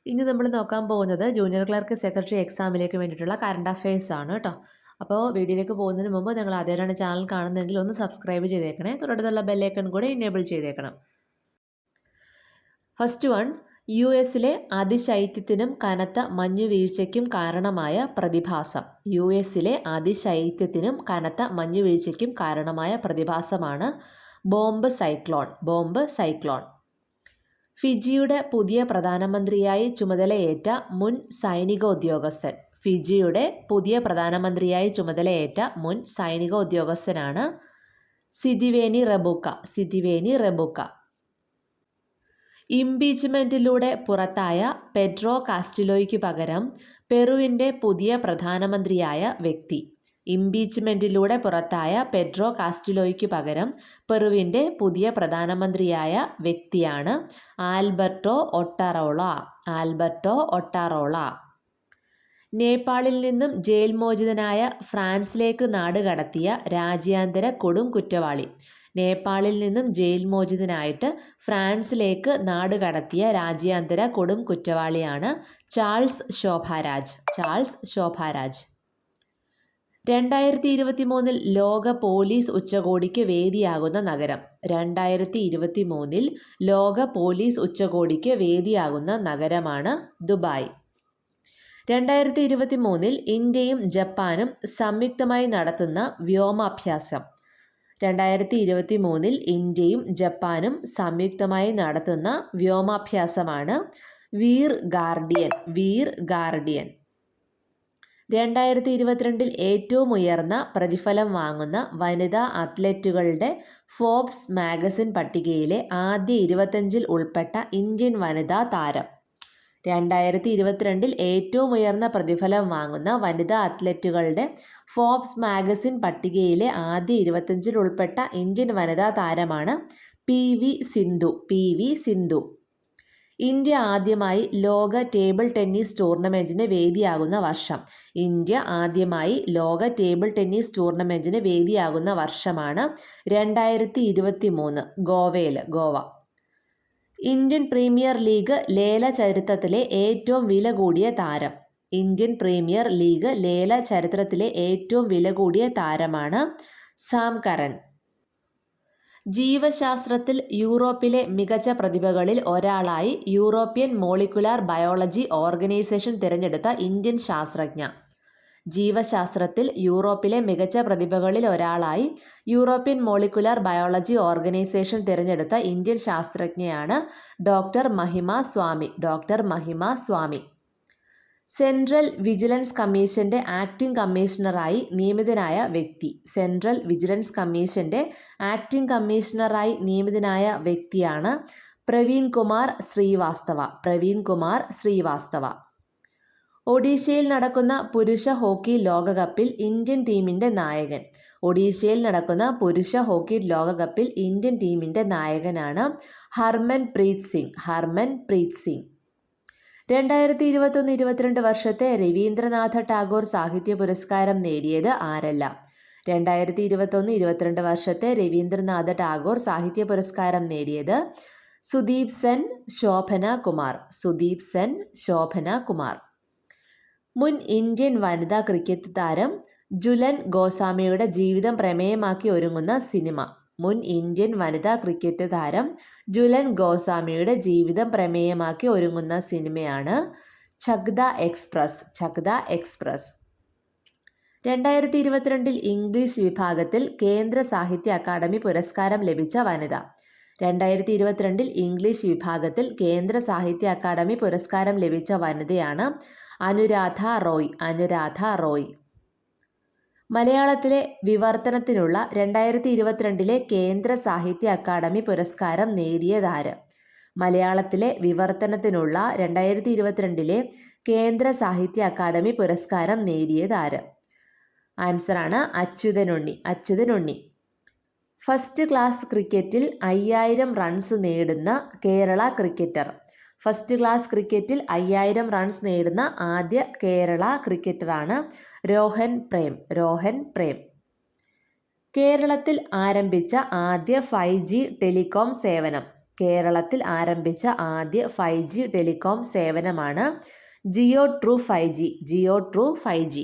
ഇനി നമ്മൾ നോക്കാൻ പോകുന്നത് ജൂനിയർ ക്ലർക്ക് സെക്രട്ടറി എക്സാമിലേക്ക് വേണ്ടിയിട്ടുള്ള കറണ്ട് അഫയേഴ്സ് ആണ് കേട്ടോ. അപ്പോൾ വീഡിയോയിലേക്ക് പോകുന്നതിന് മുമ്പ് നിങ്ങൾ ആദ്യമായിട്ടാണ് ചാനൽ കാണുന്നതെങ്കിൽ ഒന്ന് സബ്സ്ക്രൈബ് ചെയ്തേക്കണേ. തൊട്ടടുത്തുള്ള ബെല്ലൈക്കൺ കൂടെ ഇനേബിൾ ചെയ്തേക്കണം. ഫസ്റ്റ് വൺ, യു എസിലെ അതിശൈത്യത്തിനും കനത്ത മഞ്ഞുവീഴ്ചയ്ക്കും കാരണമായ പ്രതിഭാസം. യു എസിലെ അതിശൈത്യത്തിനും കനത്ത മഞ്ഞുവീഴ്ചയ്ക്കും കാരണമായ പ്രതിഭാസമാണ് ബോംബ് സൈക്ലോൺ. Bomb cyclone. ഫിജിയുടെ പുതിയ പ്രധാനമന്ത്രിയായി ചുമതലയേറ്റ മുൻ സൈനികോദ്യോഗസ്ഥൻ. ഫിജിയുടെ പുതിയ പ്രധാനമന്ത്രിയായി ചുമതലയേറ്റ മുൻ സൈനികോദ്യോഗസ്ഥനാണ് സിദിവേനി റബുക്ക. സിദിവേനി റബുക്ക. ഇംപീച്ച്മെൻറ്റിലൂടെ പുറത്തായ പെഡ്രോ കാസ്റ്റിലോയ്ക്ക് പകരം പെറുവിൻ്റെ പുതിയ പ്രധാനമന്ത്രിയായ വ്യക്തി. ഇംപീച്ച്മെൻറ്റിലൂടെ പുറത്തായ പെഡ്രോ കാസ്റ്റിലോയ്ക്ക് പകരം പെറുവിൻ്റെ പുതിയ പ്രധാനമന്ത്രിയായ വ്യക്തിയാണ് ആൽബർട്ടോ ഒട്ടാറോള. ആൽബർട്ടോ ഒട്ടാറോള. നേപ്പാളിൽ നിന്നും ജയിൽ മോചിതനായ ഫ്രാൻസിലേക്ക് നാടുകടത്തിയ രാജ്യാന്തര കൊടും കുറ്റവാളി. നേപ്പാളിൽ നിന്നും ജയിൽ മോചിതനായിട്ട് ഫ്രാൻസിലേക്ക് നാടുകടത്തിയ രാജ്യാന്തര കൊടും കുറ്റവാളിയാണ് ചാൾസ് ശോഭാരാജ്. ചാൾസ് ശോഭാരാജ്. 2023 ലോക പോലീസ് ഉച്ചകോടിക്ക് വേദിയാകുന്ന നഗരം. 2023 ലോക പോലീസ് ഉച്ചകോടിക്ക് വേദിയാകുന്ന നഗരമാണ് ദുബായ്. 2023 ഇന്ത്യയും ജപ്പാനും സംയുക്തമായി നടത്തുന്ന വ്യോമാഭ്യാസം. 2023 ഇന്ത്യയും ജപ്പാനും സംയുക്തമായി നടത്തുന്ന വ്യോമാഭ്യാസമാണ് വീർ ഗാർഡിയൻ. വീർ ഗാർഡിയൻ. 2022 ഏറ്റവും ഉയർന്ന പ്രതിഫലം വാങ്ങുന്ന വനിതാ അത്ലറ്റുകളുടെ ഫോബ്സ് മാഗസിൻ പട്ടികയിലെ ആദ്യ 25 ഉൾപ്പെട്ട ഇന്ത്യൻ വനിതാ താരം. 2022 ഏറ്റവും ഉയർന്ന പ്രതിഫലം വാങ്ങുന്ന വനിതാ അത്ലറ്റുകളുടെ ഫോബ്സ് മാഗസിൻ പട്ടികയിലെ ആദ്യ 25 ഉൾപ്പെട്ട ഇന്ത്യൻ വനിതാ താരമാണ് PV Sindhu. PV Sindhu. India ആദ്യമായി ലോക ടേബിൾ ടെന്നീസ് ടൂർണമെൻറ്റിന് വേദിയാകുന്ന വർഷം. ഇന്ത്യ ആദ്യമായി ലോക ടേബിൾ ടെന്നീസ് ടൂർണമെൻറ്റിന് വേദിയാകുന്ന വർഷമാണ് 2023. ഗോവയിൽ. ഗോവ. ഇന്ത്യൻ പ്രീമിയർ ലീഗ് ലേല ചരിത്രത്തിലെ ഏറ്റവും വില കൂടിയ താരം. ഇന്ത്യൻ പ്രീമിയർ ലീഗ് ലേല ചരിത്രത്തിലെ ഏറ്റവും വില കൂടിയ താരമാണ് സാം കരൺ. ജീവശാസ്ത്രത്തിൽ യൂറോപ്പിലെ മികച്ച പ്രതിഭകളിൽ ഒരാളായി യൂറോപ്യൻ മോളിക്കുലാർ ബയോളജി ഓർഗനൈസേഷൻ തിരഞ്ഞെടുത്ത ഇന്ത്യൻ ശാസ്ത്രജ്ഞ. ജീവശാസ്ത്രത്തിൽ യൂറോപ്പിലെ മികച്ച പ്രതിഭകളിൽ ഒരാളായി യൂറോപ്യൻ മോളിക്കുലാർ ബയോളജി ഓർഗനൈസേഷൻ തിരഞ്ഞെടുത്ത ഇന്ത്യൻ ശാസ്ത്രജ്ഞയാണ് ഡോക്ടർ മഹിമ സ്വാമി. ഡോക്ടർ മഹിമ സ്വാമി. സെൻട്രൽ വിജിലൻസ് കമ്മീഷന്റെ ആക്ടിംഗ് കമ്മീഷണറായി നിയമിതനായ വ്യക്തി. സെൻട്രൽ വിജിലൻസ് കമ്മീഷന്റെ ആക്ടിംഗ് കമ്മീഷണറായി നിയമിതനായ വ്യക്തിയാണ് പ്രവീൺ കുമാർ ശ്രീവാസ്തവ. പ്രവീൺ കുമാർ ശ്രീവാസ്തവ. ഒഡീഷയിൽ നടക്കുന്ന പുരുഷ ഹോക്കി ലോകകപ്പിൽ ഇന്ത്യൻ ടീമിൻ്റെ നായകൻ. ഒഡീഷയിൽ നടക്കുന്ന പുരുഷ ഹോക്കി ലോകകപ്പിൽ ഇന്ത്യൻ ടീമിൻ്റെ നായകനാണ് ഹർമൻപ്രീത് സിംഗ്. ഹർമൻപ്രീത് സിംഗ്. 2021-22 വർഷത്തെ രവീന്ദ്രനാഥ ടാഗോർ സാഹിത്യ പുരസ്കാരം നേടിയത് ആരെല്ലാം? 2021-22 വർഷത്തെ രവീന്ദ്രനാഥ ടാഗോർ സാഹിത്യ പുരസ്കാരം നേടിയത് സുദീപ് സെൻ, ശോഭന കുമാർ. സുദീപ് സെൻ, ശോഭന കുമാർ. മുൻ ഇന്ത്യൻ വനിതാ ക്രിക്കറ്റ് താരം ജുലൻ ഗോസ്വാമിയുടെ ജീവിതം പ്രമേയമാക്കി ഒരുങ്ങുന്ന സിനിമ. മുൻ ഇന്ത്യൻ വനിതാ ക്രിക്കറ്റ് താരം ജുലൻ ഗോസ്വാമിയുടെ ജീവിതം പ്രമേയമാക്കി ഒരുങ്ങുന്ന സിനിമയാണ് ഛഗ്ദ എക്സ്പ്രസ്. ഛഗ്ദ എക്സ്പ്രസ്. 2022 ഇംഗ്ലീഷ് വിഭാഗത്തിൽ കേന്ദ്ര സാഹിത്യ അക്കാദമി പുരസ്കാരം ലഭിച്ച വനിത. 2022 ഇംഗ്ലീഷ് വിഭാഗത്തിൽ കേന്ദ്ര സാഹിത്യ അക്കാദമി പുരസ്കാരം ലഭിച്ച വനിതയാണ് അനുരാധ റോയ്. അനുരാധ റോയ്. മലയാളത്തിലെ വിവർത്തനത്തിനുള്ള 2022 കേന്ദ്ര സാഹിത്യ അക്കാദമി പുരസ്കാരം നേടിയതാര്? മലയാളത്തിലെ വിവർത്തനത്തിനുള്ള 2022 കേന്ദ്ര സാഹിത്യ അക്കാദമി പുരസ്കാരം നേടിയതാര്? ആൻസറാണ് അച്യുതനുണ്ണി. അച്യുതനുണ്ണി. ഫസ്റ്റ് ക്ലാസ് ക്രിക്കറ്റിൽ 5000 റൺസ് നേടുന്ന കേരള ക്രിക്കറ്റർ. ഫസ്റ്റ് ക്ലാസ് ക്രിക്കറ്റിൽ 5000 റൺസ് നേടുന്ന ആദ്യ കേരള ക്രിക്കറ്ററാണ് രോഹൻ പ്രേം. രോഹൻ പ്രേം. കേരളത്തിൽ ആരംഭിച്ച ആദ്യ 5G ടെലികോം സേവനം. കേരളത്തിൽ ആരംഭിച്ച ആദ്യ 5G ടെലികോം സേവനമാണ് ജിയോ ട്രൂ 5G.